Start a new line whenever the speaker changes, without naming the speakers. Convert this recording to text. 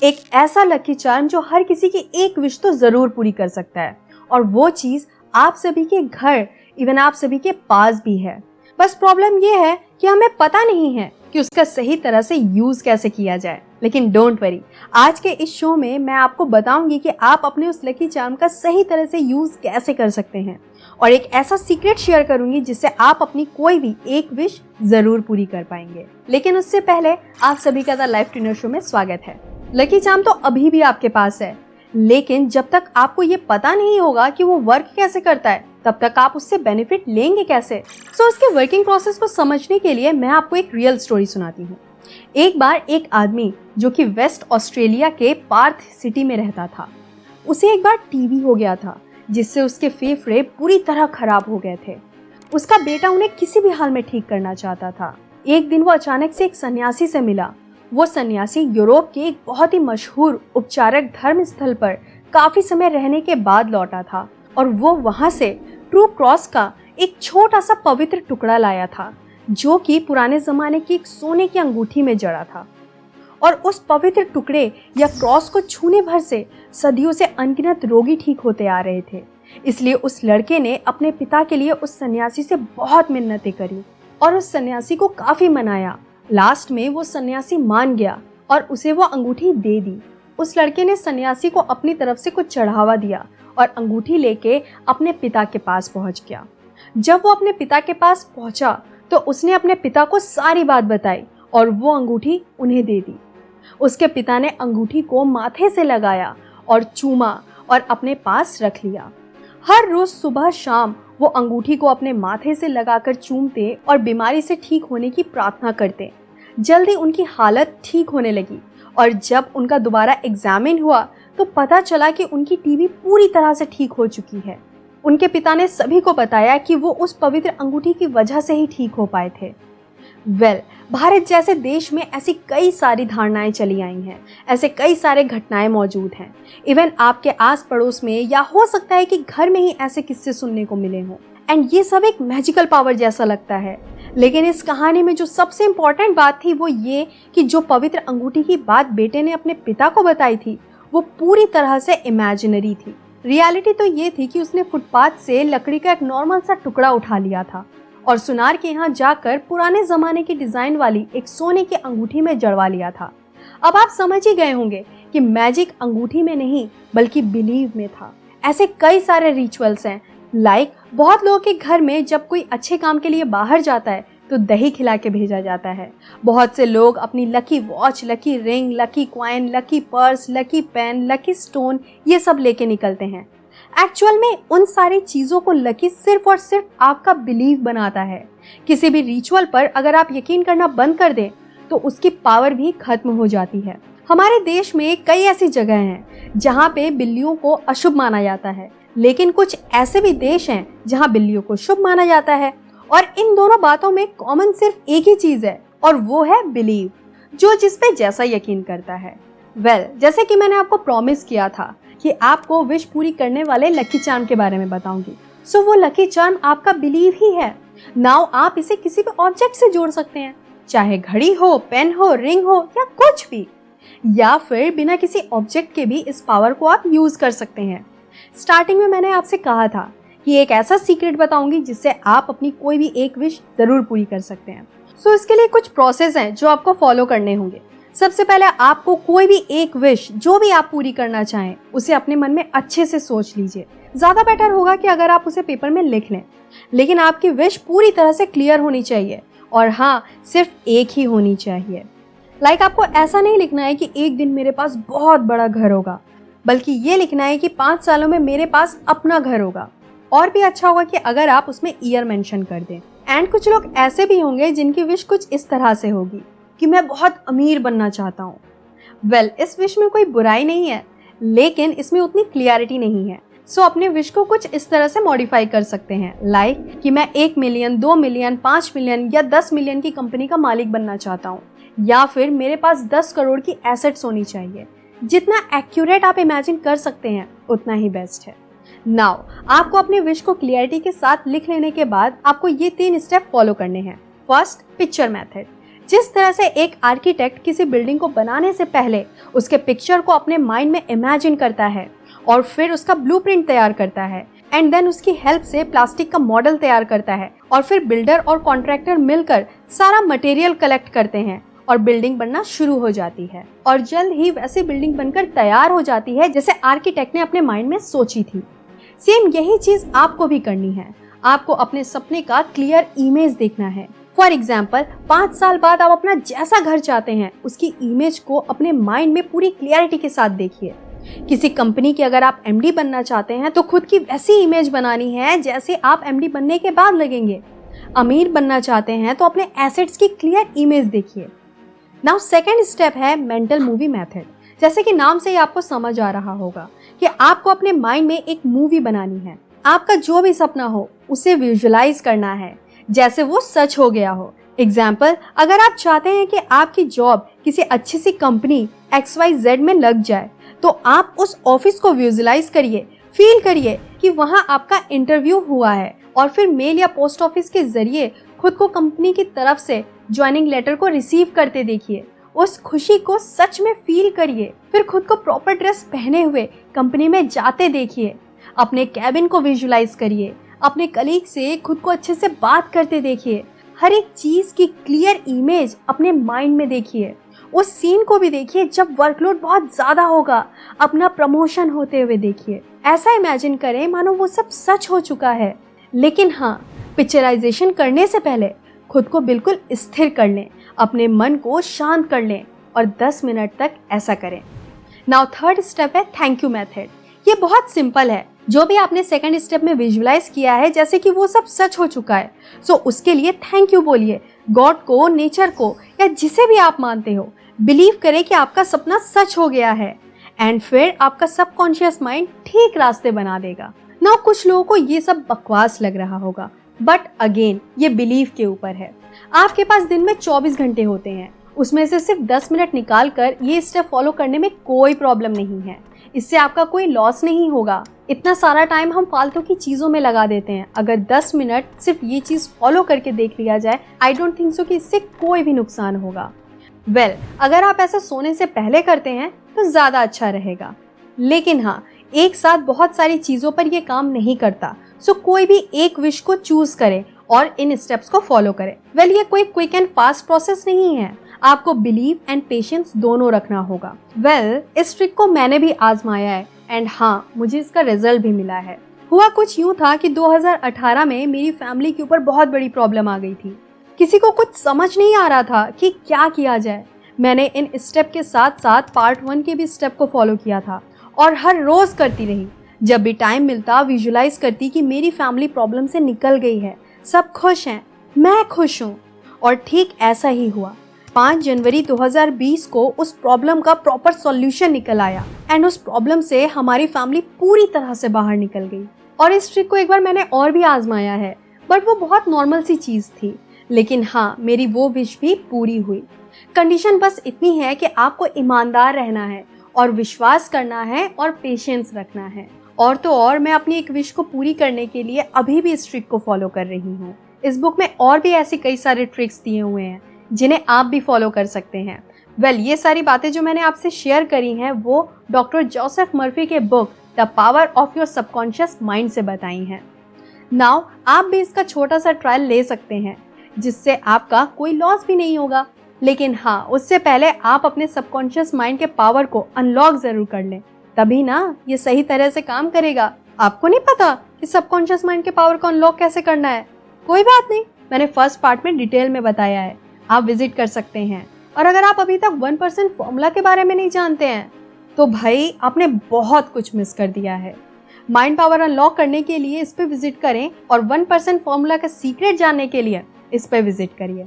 एक ऐसा lucky charm जो हर किसी की एक विश तो जरूर पूरी कर सकता है, और वो चीज आप सभी के घर, इवन आप सभी के पास भी है। बस प्रॉब्लम ये है कि हमें पता नहीं है कि उसका सही तरह से यूज कैसे किया जाए। लेकिन डोंट वरी, आज के इस शो में मैं आपको बताऊंगी कि आप अपने उस लकी चार्म का सही तरह से यूज कैसे कर सकते हैं, और एक ऐसा सीक्रेट शेयर करूंगी जिससे आप अपनी कोई भी एक विश जरूर पूरी कर पाएंगे। लेकिन उससे पहले आप सभी का द लाइफ ट्यूनर शो में स्वागत है। लकी चार्म तो अभी भी आपके पास है, लेकिन जब तक आपको ये पता नहीं होगा कि वो वर्क कैसे करता है, तब तक आप उससे बेनिफिट लेंगे कैसे। सो उसके वर्किंग प्रोसेस को समझने के लिए मैं आपको एक रियल स्टोरी सुनाती हूँ। एक बार एक आदमी जो कि वेस्ट ऑस्ट्रेलिया के पार्थ सिटी में रहता था, उसे एक बार टीबी हो गया था, जिससे उसके फेफड़े पूरी तरह खराब हो गए थे। उसका बेटा उन्हें किसी भी हाल में ठीक करना चाहता था। एक दिन वो अचानक से एक सन्यासी से मिला। वो सन्यासी यूरोप के एक बहुत ही मशहूर उपचारक धर्म स्थल पर काफी समय रहने के बाद लौटा था, और वो वहां से ट्रू क्रॉस का एक छोटा सा पवित्र टुकड़ा लाया था, जो कि पुराने जमाने की एक सोने की अंगूठी में जड़ा था। और उस पवित्र टुकड़े या क्रॉस को छूने भर से सदियों से अनगिनत रोगी ठीक होते आ रहे थे। इसलिए उस लड़के ने अपने पिता के लिए उस सन्यासी से बहुत मिन्नतें करी और उस सन्यासी को काफी मनाया। लास्ट में वो सन्यासी मान गया और उसे वो अंगूठी दे दी। उस लड़के ने सन्यासी को अपनी तरफ से कुछ चढ़ावा दिया और अंगूठी लेके अपने पिता के पास पहुंच गया। जब वो अपने पिता के पास पहुंचा तो उसने अपने पिता को सारी बात बताई और वो अंगूठी उन्हें दे दी। उसके पिता ने अंगूठी को माथे से लगाया और चूमा और अपने पास रख लिया। हर रोज सुबह शाम वो अंगूठी को अपने माथे से लगाकर चूमते और बीमारी से ठीक होने की प्रार्थना करते। जल्दी उनकी हालत ठीक होने लगी, और जब उनका दोबारा एग्जामिन हुआ तो पता चला कि उनकी टीबी पूरी तरह से ठीक हो चुकी है। उनके पिता ने सभी को बताया कि वो उस पवित्र अंगूठी की वजह से ही ठीक हो पाए थे। भारत जैसे देश में ऐसी कई सारी धारणाएं चली आई हैं, ऐसे कई सारे घटनाएं मौजूद हैं। इवन आपके आस पड़ोस में या हो सकता है कि घर में ही ऐसे किस्से सुनने को मिले हों, एंड ये सब एक मैजिकल पावर जैसा लगता है। लेकिन इस कहानी में जो सबसे इम्पोर्टेंट बात थी वो ये कि जो पवित्र अंगूठी की बात बेटे ने अपने पिता को बताई थी वो पूरी तरह से इमेजिनरी थी। रियलिटी तो ये थी कि उसने फुटपाथ से लकड़ी का एक नॉर्मल सा टुकड़ा उठा लिया था और सुनार के यहाँ जाकर पुराने जमाने की डिजाइन वाली एक सोने की अंगूठी में जड़वा लिया था। अब आप समझ ही गए होंगे कि मैजिक अंगूठी में नहीं बल्कि बिलीव में था। ऐसे कई सारे रिचुअल्स हैं, लाइक बहुत लोगों के घर में जब कोई अच्छे काम के लिए बाहर जाता है तो दही खिला के भेजा जाता है। बहुत से लोग अपनी lucky watch, lucky ring, lucky coin, lucky purse, lucky pen, lucky stone ये सब लेके निकलते हैं। एक्चुअल में उन सारी चीजों को लकी सिर्फ और सिर्फ आपका बिलीव बनाता है। किसी भी रिचुअल पर अगर आप यकीन करना बंद कर दें तो उसकी पावर भी खत्म हो जाती है। हमारे देश में कई ऐसी जगह हैं जहाँ पे बिल्लियों को अशुभ माना जाता है, लेकिन कुछ ऐसे भी देश हैं जहाँ बिल्लियों को शुभ माना जाता है। और इन दोनों बातों में कॉमन सिर्फ एक ही चीज है, और वो है बिलीव, जो जिस पे जैसा यकीन करता है। जैसे कि मैंने आपको प्रॉमिस किया था कि आपको विश पूरी करने वाले लकी चार्म के बारे में बताऊंगी। सो वो लकी चार्म आपका बिलीव ही है। नाउ आप इसे किसी भी ऑब्जेक्ट से जोड़ सकते हैं, चाहे घड़ी हो, पेन हो, रिंग हो या कुछ भी, या फिर बिना किसी ऑब्जेक्ट के भी इस पावर को आप यूज कर सकते हैं। स्टार्टिंग में मैंने आपसे कहा था कि एक ऐसा सीक्रेट बताऊंगी जिससे आप अपनी कोई भी एक विश जरूर पूरी कर सकते हैं। सो इसके लिए कुछ प्रोसेस हैं जो आपको फॉलो करने होंगे। सबसे पहले आपको कोई भी एक विश जो भी आप पूरी करना चाहें उसे अपने मन में अच्छे से सोच लीजिए। ज्यादा बेटर होगा कि अगर आप उसे पेपर में लिख लें, लेकिन आपकी विश पूरी तरह से क्लियर होनी चाहिए, और हाँ, सिर्फ एक ही होनी चाहिए। लाइक आपको ऐसा नहीं लिखना है कि एक दिन मेरे पास बहुत बड़ा घर होगा, बल्कि ये लिखना है कि 5 सालों में मेरे पास अपना घर होगा। और भी अच्छा होगा कि अगर आप उसमें ईयर मेंशन कर दें। एंड कुछ लोग ऐसे भी होंगे जिनकी विश कुछ इस तरह से होगी कि मैं बहुत अमीर बनना चाहता हूँ। इस विश में कोई बुराई नहीं है, लेकिन इसमें उतनी क्लियरिटी नहीं है। सो अपने विश को कुछ इस तरह से मॉडिफाई कर सकते हैं, लाइक कि मैं 1 मिलियन, 2 मिलियन, 5 मिलियन या 10 मिलियन की कंपनी का मालिक बनना चाहता हूँ, या फिर मेरे पास 10 करोड़ की एसेट्स होनी चाहिए। जितना एक्यूरेट आप इमेजिन कर सकते हैं उतना ही बेस्ट है। नाउ आपको अपने विश को क्लियरिटी के साथ लिख लेने के बाद आपको ये 3 स्टेप फॉलो करने हैं। First, picture method. जिस तरह से एक आर्किटेक्ट किसी बिल्डिंग को बनाने से पहले उसके पिक्चर को अपने माइंड में इमेजिन करता है और फिर उसका ब्लूप्रिंट तैयार करता है एंड देन उसकी हेल्प से प्लास्टिक का मॉडल तैयार करता है और फिर बिल्डर और कॉन्ट्रैक्टर मिलकर सारा मटेरियल कलेक्ट करते हैं और बिल्डिंग बनना शुरू हो जाती है और जल्द ही वैसी बिल्डिंग बनकर तैयार हो जाती है जैसे आर्किटेक्ट ने अपने माइंड में सोची थी। सेम यही चीज आपको भी करनी है। आपको अपने सपने का क्लियर इमेज देखना है। फॉर एग्जाम्पल 5 साल बाद आप अपना जैसा घर चाहते हैं उसकी इमेज को अपने माइंड में पूरी क्लियरिटी के साथ देखिए। किसी कंपनी के अगर आप एमडी बनना चाहते हैं तो खुद की वैसी इमेज बनानी है जैसे आप एमडी बनने के बाद लगेंगे। अमीर बनना चाहते हैं तो अपने एसेट्स की क्लियर इमेज देखिए। नाउ सेकेंड स्टेप है मेंटल मूवी मेथड। जैसे कि नाम से ही आपको समझ आ रहा होगा कि आपको अपने माइंड में एक मूवी बनानी है। आपका जो भी सपना हो उसे विजुअलाइज करना है जैसे वो सच हो गया हो। एग्जाम्पल, अगर आप चाहते हैं कि आपकी जॉब किसी अच्छी सी कंपनी XYZ में लग जाए तो आप उस ऑफिस को विजुअलाइज करिए, फील करिए कि वहाँ आपका इंटरव्यू हुआ है और फिर मेल या पोस्ट ऑफिस के जरिए खुद को कंपनी की तरफ से ज्वाइनिंग लेटर को रिसीव करते देखिए। उस खुशी को सच में फील करिए। फिर खुद को प्रॉपर ड्रेस पहने हुए कंपनी में जाते देखिए। अपने कैबिन को विजुअलाइज करिए। अपने कलीग से खुद को अच्छे से बात करते देखिए। हर एक चीज की क्लियर इमेज अपने माइंड में देखिए। उस सीन को भी देखिए जब वर्कलोड बहुत ज्यादा होगा, अपना प्रमोशन होते हुए देखिए। ऐसा इमेजिन करें मानो वो सब सच हो चुका है। लेकिन हाँ, पिक्चराइजेशन करने से पहले खुद को बिल्कुल स्थिर कर लें, अपने मन को शांत कर लें और 10 मिनट तक ऐसा करें। नाउ थर्ड स्टेप है थैंक यू मेथड। ये बहुत सिंपल है। जो भी आपने सेकंड स्टेप में विजुअलाइज किया है जैसे कि वो सब सच हो चुका है, सो उसके लिए थैंक यू बोलिए। गॉड को, नेचर को या जिसे भी आप मानते हो, बिलीव करें कि आपका सपना सच हो गया है एंड फिर आपका सबकॉन्शियस माइंड ठीक रास्ते बना देगा। नाउ कुछ लोगों को ये सब बकवास लग रहा होगा, बट अगेन ये बिलीव के ऊपर है। आपके पास दिन में 24 घंटे होते हैं, उसमें से सिर्फ 10 मिनट निकाल कर ये स्टेप फॉलो करने में कोई प्रॉब्लम नहीं है। इससे आपका कोई लॉस नहीं होगा। इतना सारा टाइम हम फालतू की चीज़ों में लगा देते हैं। अगर 10 मिनट सिर्फ ये चीज़ फॉलो करके देख लिया जाए, आई डोंट थिंक सो कि इससे कोई भी नुकसान होगा। अगर आप ऐसा सोने से पहले करते हैं तो ज़्यादा अच्छा रहेगा। लेकिन हाँ, एक साथ बहुत सारी चीज़ों पर यह काम नहीं करता, सो कोई भी एक विश को चूज करें और इन स्टेप्स को फॉलो करें। ये कोई क्विक एंड फास्ट प्रोसेस नहीं है। आपको बिलीव एंड पेशेंस दोनों रखना होगा। इस ट्रिक को मैंने भी आजमाया है एंड हाँ, मुझे इसका रिजल्ट भी मिला है। हुआ कुछ यूँ था कि 2018 में मेरी फैमिली के ऊपर बहुत बड़ी प्रॉब्लम आ गई थी। किसी को कुछ समझ नहीं आ रहा था कि क्या किया जाए। मैंने इन स्टेप के साथ साथ पार्ट 1 के भी स्टेप को फॉलो किया था और हर रोज करती रही। जब भी टाइम मिलता विजुअलाइज करती कि मेरी फैमिली प्रॉब्लम से निकल गई है, सब खुश हैं, मैं खुश हूँ। और ठीक ऐसा ही हुआ। 5 जनवरी 2020 को उस प्रॉब्लम का प्रॉपर सॉल्यूशन निकल आया एंड उस प्रॉब्लम से हमारी फैमिली पूरी तरह से बाहर निकल गई। और इस ट्रिक को एक बार मैंने और भी आजमाया है, बट वो बहुत नॉर्मल सी चीज़ थी। लेकिन हाँ, मेरी वो विश भी पूरी हुई। कंडीशन बस इतनी है कि आपको ईमानदार रहना है और विश्वास करना है और पेशेंस रखना है। और तो और मैं अपनी एक विश को पूरी करने के लिए अभी भी इस ट्रिक को फॉलो कर रही हूँ। इस बुक में और भी ऐसे कई सारे ट्रिक्स दिए हुए हैं जिन्हें आप भी फॉलो कर सकते हैं। ये सारी बातें जो मैंने आपसे शेयर करी हैं वो डॉक्टर जोसेफ मर्फी के book the power of your subconscious mind से बताई हैं। नाउ आप भी इसका छोटा सा ट्रायल ले सकते हैं जिससे आपका कोई लॉस भी नहीं होगा। लेकिन हाँ, उससे पहले आप अपने सबकॉन्शियस माइंड के पावर को अनलॉक जरूर कर लें, तभी ना ये सही तरह से काम करेगा। आपको नहीं पता कि सबकॉन्शियस माइंड के पावर को अनलॉक कैसे करना है? कोई बात नहीं, मैंने फर्स्ट पार्ट में डिटेल में बताया है, आप विजिट कर सकते हैं। और अगर आप अभी तक 1% फॉर्मूला के बारे में नहीं जानते हैं तो भाई आपने बहुत कुछ मिस कर दिया है। माइंड पावर अनलॉक करने के लिए इस पे विजिट करें और 1% फॉर्मूला का सीक्रेट जानने के लिए इस पे विजिट करिए।